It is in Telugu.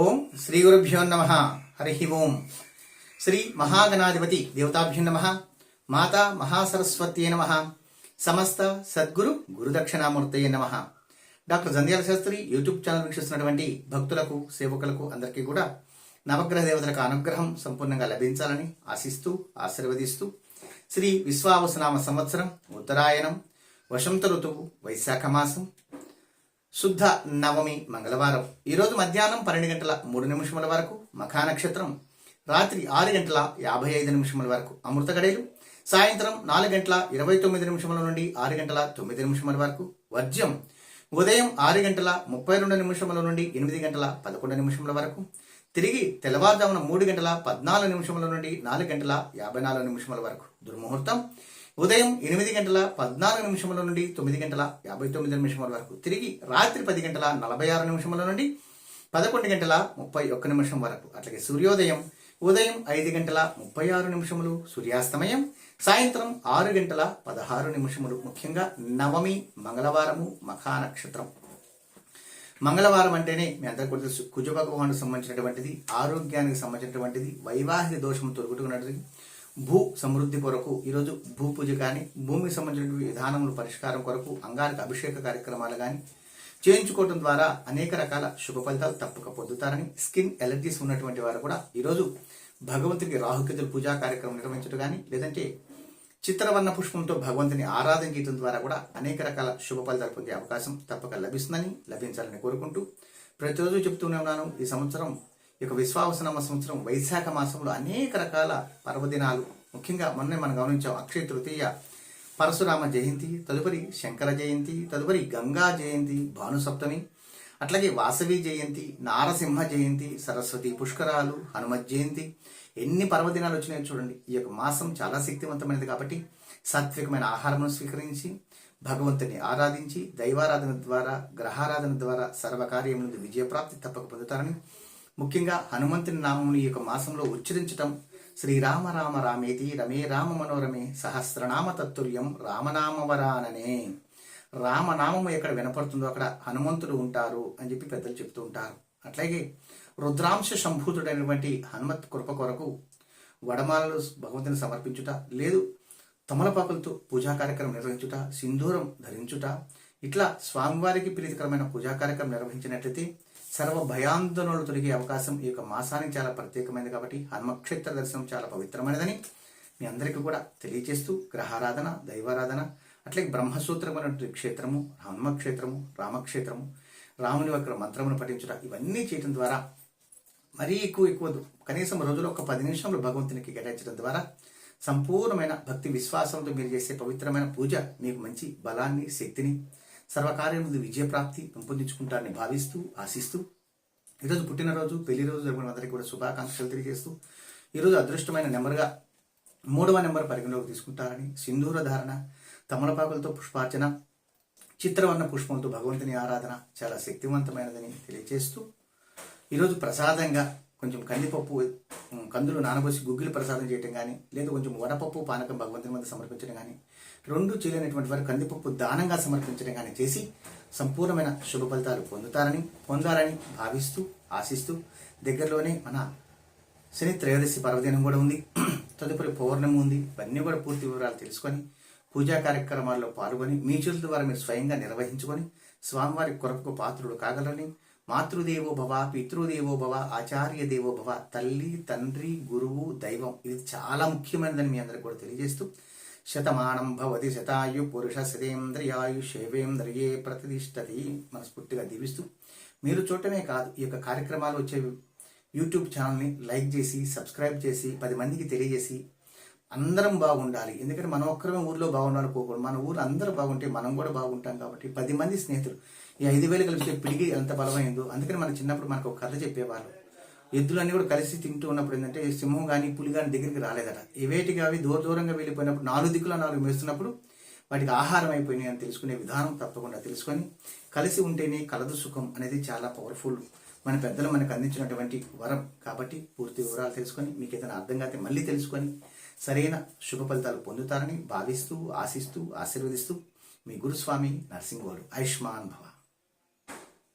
ఓం శ్రీ గురుభ్యో నమః. హరి ఓం. శ్రీ మహాగణాధిపతి దేవతాభ్యో నమః. మాతా మహాసరస్వత్యై నమః. సమస్త సద్గురు గురుదక్షిణామూర్తయే నమః. Doctor Jandhyala Shastri YouTube channel వీక్షిస్తున్నటువంటి భక్తులకు సేవకులకు అందరికీ కూడా నవగ్రహ దేవతలకు అనుగ్రహం సంపూర్ణంగా లభించాలని ఆశిస్తూ ఆశీర్వదిస్తూ శ్రీ విశ్వావసునామ సంవత్సరం ఉత్తరాయణం వసంత ఋతువు వైశాఖ మాసం శుద్ధ నవమి మంగళవారం. ఈరోజు మధ్యాహ్నం 12:03 వరకు మఖా నక్షత్రం, రాత్రి 6:55 వరకు అమృత గడియలు, సాయంత్రం 4:29 నుండి 6:09 వరకు వర్జ్యం, ఉదయం 6:32 నుండి 8:11 వరకు, తిరిగి తెల్లవారుజామున 3:14 నుండి 4:54 వరకు. దుర్ముహూర్తం ఉదయం 8:14 నుండి 9:59 వరకు, తిరిగి రాత్రి 10:46 నుండి 11:31 వరకు. అట్లాగే సూర్యోదయం ఉదయం 5:36, సూర్యాస్తమయం సాయంత్రం 6:16. ముఖ్యంగా నవమి మంగళవారము మఖా నక్షత్రం. మంగళవారం అంటేనే మీ అందరికీ కూడా తెలుసు, కుజ భగవానుకు సంబంధించినటువంటిది, ఆరోగ్యానికి సంబంధించినటువంటిది, వైవాహిక దోషం తొలగుతున్నది, భూ సమృద్ధి కొరకు ఈరోజు భూ పూజ కానీ, భూమికి సంబంధించిన విధానముల పరిష్కారం కొరకు అంగారికి అభిషేక కార్యక్రమాలు కానీ చేయించుకోవడం ద్వారా అనేక రకాల శుభ ఫలితాలు తప్పక పొందుతారని, స్కిన్ ఎలర్జీస్ ఉన్నటువంటి వారు కూడా ఈరోజు భగవంతునికి రాహుకేతుల పూజా కార్యక్రమం నిర్వహించడం కానీ, లేదంటే చిత్రవర్ణ పుష్పంతో భగవంతుని ఆరాధన చేయడం ద్వారా కూడా అనేక రకాల శుభ ఫలితాలు పొందే అవకాశం తప్పక లభించాలని కోరుకుంటూ ప్రతిరోజు చెప్తూనే ఉన్నాను. ఈ సంవత్సరం విశ్వావసునామ సంవత్సరం వైశాఖ మాసంలో అనేక రకాల పర్వదినాలు, ముఖ్యంగా మొన్నే మనం గమనించాం అక్షయ తృతీయ, పరశురామ జయంతి, తదుపరి శంకర జయంతి, తదుపరి గంగా జయంతి, భానుసప్తమి, అట్లాగే వాసవి జయంతి, నారసింహ జయంతి, సరస్వతి పుష్కరాలు, హనుమత్ జయంతి, ఎన్ని పర్వదినాలు వచ్చినాయో చూడండి. ఈ యొక్క మాసం చాలా శక్తివంతమైనది కాబట్టి సాత్వికమైన ఆహారమును స్వీకరించి భగవంతుని ఆరాధించి దైవారాధన ద్వారా, గ్రహారాధన ద్వారా సర్వకార్యములందు విజయప్రాప్తి తప్పక పొందుతారని, ముఖ్యంగా హనుమంతుని నామముని ఈ యొక్క మాసంలో ఉచ్చరించటం శ్రీరామ రామ రామేతి రమే రామ మనోరమే సహస్రనామ తత్తుల్యం రామనామవరాననే. రామనామము ఎక్కడ వినపడుతుందో అక్కడ హనుమంతుడు ఉంటారు అని చెప్పి పెద్దలు చెప్తూ ఉంటారు. అట్లాగే రుద్రాంశ సంభూతుడైనటువంటి హనుమత్ కృప కొరకు వడమాలలు భగవంతుని సమర్పించుట, లేదు తమలపాకులతో పూజా కార్యక్రమం నిర్వహించుట, సింధూరం ధరించుట, ఇట్లా స్వామివారికి ప్రీతికరమైన పూజా కార్యక్రమం నిర్వహించినట్లయితే సర్వ భయాందోళనలు తొలగే అవకాశం ఈ యొక్క మాసానికి చాలా ప్రత్యేకమైనది. కాబట్టి హనుమక్షేత్ర దర్శనం చాలా పవిత్రమైనదని మీ అందరికీ కూడా తెలియజేస్తూ, గ్రహారాధన, దైవారాధన, అట్లాగే బ్రహ్మసూత్రమైనటువంటి క్షేత్రము హనుమక్షేత్రము, రామక్షేత్రము, రాముని యొక్క మంత్రమును పఠించుట, ఇవన్నీ చేయడం ద్వారా మరీ ఎక్కువ కనీసం రోజులో ఒక 10 నిమిషాలు భగవంతునికి కేటాయించడం ద్వారా సంపూర్ణమైన భక్తి విశ్వాసంతో మీరు చేసే పవిత్రమైన పూజ మీకు మంచి బలాన్ని, శక్తిని, సర్వకార్యం విజయప్రాప్తి పెంపొందించుకుంటారని భావిస్తూ ఆశిస్తూ, ఈరోజు పుట్టినరోజు, పెళ్లి రోజు జరిగిన అందరికీ కూడా శుభాకాంక్షలు తెలియజేస్తూ, ఈరోజు అదృష్టమైన నెంబర్గా 3వ నెంబర్ పరిగణలోకి తీసుకుంటారని, సింధూర ధారణ, తమలపాకులతో పుష్పార్చన, చిత్రవర్ణ పుష్పంతో భగవంతుని ఆరాధన చాలా శక్తివంతమైనదని తెలియజేస్తూ, ఈరోజు ప్రసాదంగా కొంచెం కందిపప్పు, కందులు నానబోసి గుగ్గిలు ప్రసాదం చేయటం కానీ, లేదా కొంచెం వడపప్పు పానకం భగవంతుని మధ్య సమర్పించడం కానీ, 2 చేయలేనటువంటి వారు కందిపప్పు దానంగా సమర్పించడం కానీ చేసి సంపూర్ణమైన శుభ ఫలితాలు పొందాలని భావిస్తూ ఆశిస్తూ, దగ్గరలోనే మన శని త్రయోదశి పర్వదినం కూడా ఉంది, తదుపరి పౌర్ణమి ఉంది. ఇవన్నీ కూడా పూర్తి వివరాలు తెలుసుకొని పూజా కార్యక్రమాల్లో పాల్గొని మీ చేతుల ద్వారా మీరు స్వయంగా నిర్వహించుకొని స్వామివారి కొరకు పాత్రుడు కాగలని, మాతృదేవో భవ, పితృదేవో భవ, ఆచార్య దేవో భవ, తల్లి, తండ్రి, గురువు, దైవం, ఇది చాలా ముఖ్యమైనదని మీ అందరికీ కూడా తెలియజేస్తూ, శతమానం భవతి శతాయు పురుష శతేంద్రియాయు శైవేంద్రియే ప్రతిష్టతి మనస్ఫూర్తిగా దీవిస్తూ, మీరు చూడటమే కాదు ఈ యొక్క కార్యక్రమాలు వచ్చే యూట్యూబ్ ఛానల్ని లైక్ చేసి, సబ్స్క్రైబ్ చేసి 10 మందికి తెలియజేసి అందరం బాగుండాలి. ఎందుకంటే మనం ఒక్కరమే ఊర్లో బాగుండాలనుకోకూడదు, మన ఊరు అందరూ బాగుంటే మనం కూడా బాగుంటాం. కాబట్టి 10 మంది స్నేహితులు ఈ 5,000 కలిసి పిడికి ఎంత బలమైందో. అందుకని మన చిన్నప్పుడు మనకు ఒక కథ చెప్పేవాళ్ళు, ఎద్దులన్నీ కూడా కలిసి తింటూ ఉన్నప్పుడు ఏంటంటే సింహం కానీ పులి కానీ దగ్గరికి రాలేదట. వేటికి అవి దూరంగా వెళ్ళిపోయినప్పుడు 4 దిక్కుల 4 మేస్తున్నప్పుడు వాటికి ఆహారం అయిపోయినాయి అని తెలుసుకునే విధానం తప్పకుండా తెలుసుకొని, కలిసి ఉంటేనే కలదు సుఖం అనేది చాలా పవర్ఫుల్ మన పెద్దలు మనకు అందించినటువంటి వరం. కాబట్టి పూర్తి వివరాలు తెలుసుకొని, మీకు ఏదైనా అర్థం కాకపోతే మళ్ళీ తెలుసుకొని సరైన శుభ ఫలితాలు పొందుతారని భావిస్తూ ఆశిస్తూ ఆశీర్వదిస్తూ, మీ గురుస్వామి నరసింహుడు. ఆయుష్మాన్ భవ.